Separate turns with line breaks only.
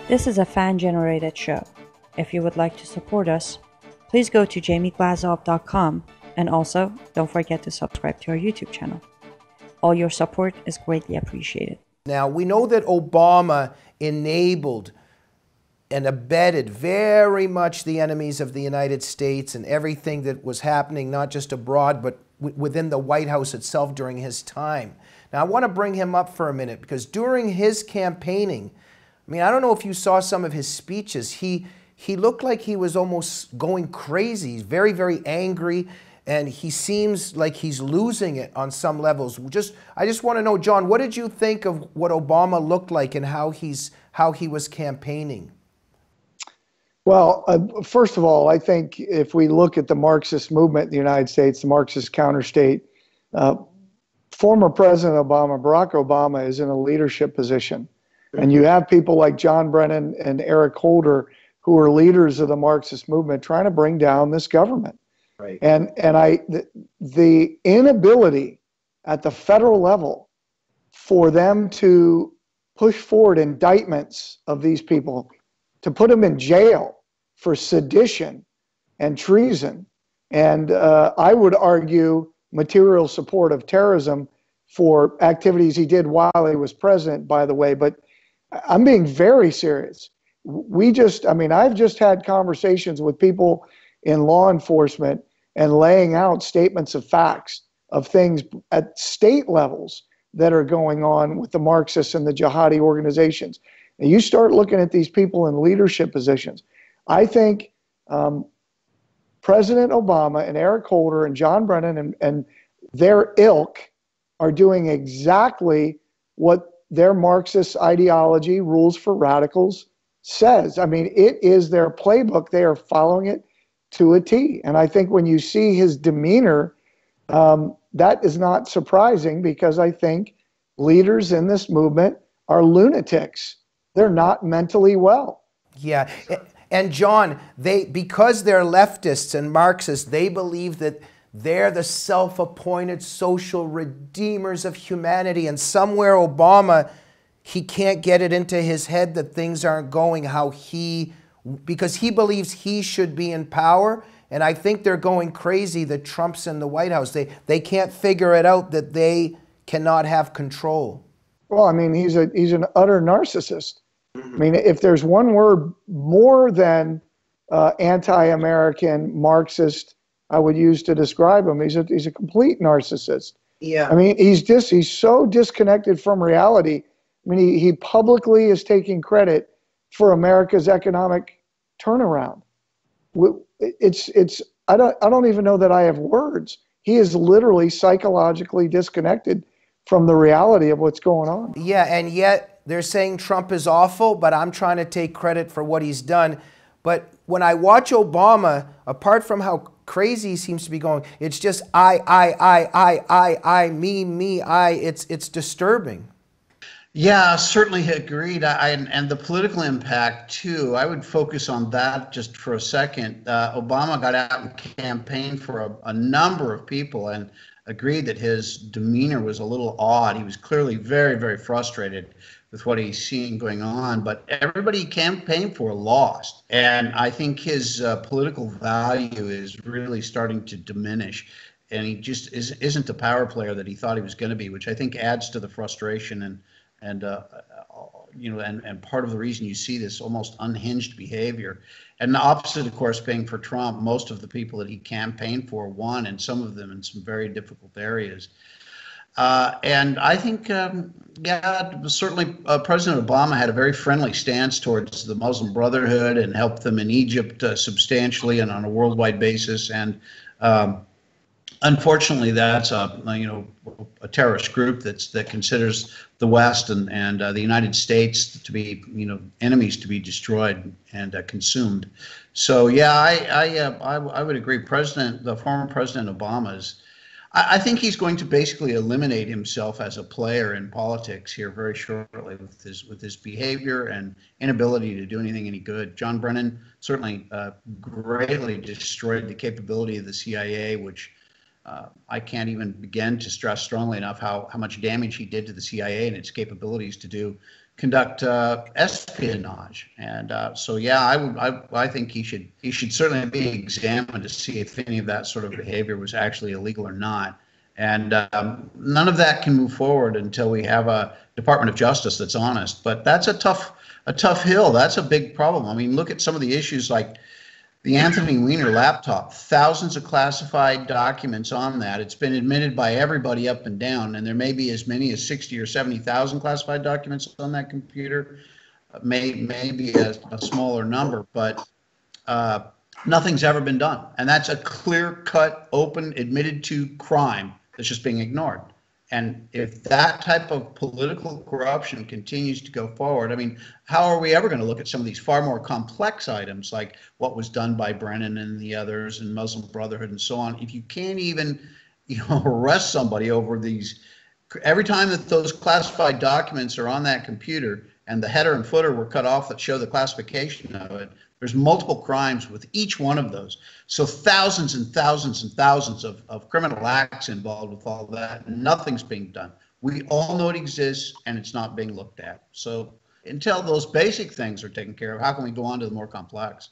This is a fan-generated show. If you would like to support us, please go to jamieglazov.com, and also don't forget to subscribe to our YouTube channel. All your support is greatly appreciated.
Now, we know that Obama enabled and abetted very much the enemies of the United States and everything that was happening, not just abroad, but within the White House itself during his time. Now, I want to bring him up for a minute because during his campaigning, I mean, I don't know if you saw some of his speeches. He looked like he was almost going crazy. He's very, very angry, and he seems like he's losing it on some levels. I just want to know, John, what did you think of what Obama looked like and how he was campaigning?
Well, first of all, I think if we look at the Marxist movement in the United States, the Marxist counterstate, former President Obama, Barack Obama, is in a leadership position. And you have people like John Brennan and Eric Holder, who are leaders of the Marxist movement, trying to bring down this government.
Right.
And the inability at the federal level for them to push forward indictments of these people, to put them in jail for sedition and treason, and I would argue material support of terrorism for activities he did while he was president, by the way. But I'm being very serious. I've just had conversations with people in law enforcement and laying out statements of facts of things at state levels that are going on with the Marxists and the jihadi organizations. And you start looking at these people in leadership positions. I think President Obama and Eric Holder and John Brennan and their ilk are doing exactly what their Marxist ideology, Rules for Radicals, says. I mean, it is their playbook. They are following it to a T. And I think when you see his demeanor, that is not surprising, because I think leaders in this movement are lunatics. They're not mentally well.
Yeah. And John, because they're leftists and Marxists, they believe that they're the self-appointed social redeemers of humanity. And somewhere Obama, he can't get it into his head that things aren't going because he believes he should be in power. And I think they're going crazy that Trump's in the White House. They can't figure it out that they cannot have control.
Well, I mean, he's an utter narcissist. I mean, if there's one word more than anti-American Marxist I would use to describe him, he's a complete narcissist.
Yeah.
I mean, he's so disconnected from reality. I mean, he publicly is taking credit for America's economic turnaround. I don't even know that I have words. He is literally psychologically disconnected from the reality of what's going on.
Yeah, and yet they're saying Trump is awful, but I'm trying to take credit for what he's done. But when I watch Obama, apart from how crazy he seems to be going, it's just I, me, I. It's disturbing.
Yeah, certainly agreed. And the political impact too. I would focus on that just for a second. Obama got out and campaigned for a number of people and agreed that his demeanor was a little odd. He was clearly very, very frustrated with what he's seeing going on, but everybody he campaigned for lost. And I think his political value is really starting to diminish. And he just isn't the power player that he thought he was going to be, which I think adds to the frustration and part of the reason you see this almost unhinged behavior. And the opposite, of course, being for Trump, most of the people that he campaigned for won, and some of them in some very difficult areas. And I think, certainly President Obama had a very friendly stance towards the Muslim Brotherhood and helped them in Egypt substantially and on a worldwide basis. And unfortunately, that's a terrorist group that considers the West and the United States to be enemies to be destroyed and consumed. So yeah, I would agree. The former President Obama I think he's going to basically eliminate himself as a player in politics here very shortly with his behavior and inability to do anything any good. John Brennan certainly greatly destroyed the capability of the CIA, which I can't even begin to stress strongly enough how much damage he did to the CIA and its capabilities to conduct espionage. And so, yeah, I think he should certainly be examined to see if any of that sort of behavior was actually illegal or not. And none of that can move forward until we have a Department of Justice that's honest. But that's a tough hill. That's a big problem. I mean, look at some of the issues like the Anthony Weiner laptop, thousands of classified documents on that. It's been admitted by everybody up and down, and there may be as many as 60 or 70,000 classified documents on that computer. Maybe a smaller number, but nothing's ever been done. And that's a clear-cut, open, admitted to crime that's just being ignored. And if that type of political corruption continues to go forward, I mean, how are we ever going to look at some of these far more complex items like what was done by Brennan and the others and Muslim Brotherhood and so on? If you can't even, arrest somebody over these, every time that those classified documents are on that computer and the header and footer were cut off that show the classification of it, there's multiple crimes with each one of those. So thousands and thousands and thousands of criminal acts involved with all that. And nothing's being done. We all know it exists and it's not being looked at. So until those basic things are taken care of, how can we go on to the more complex?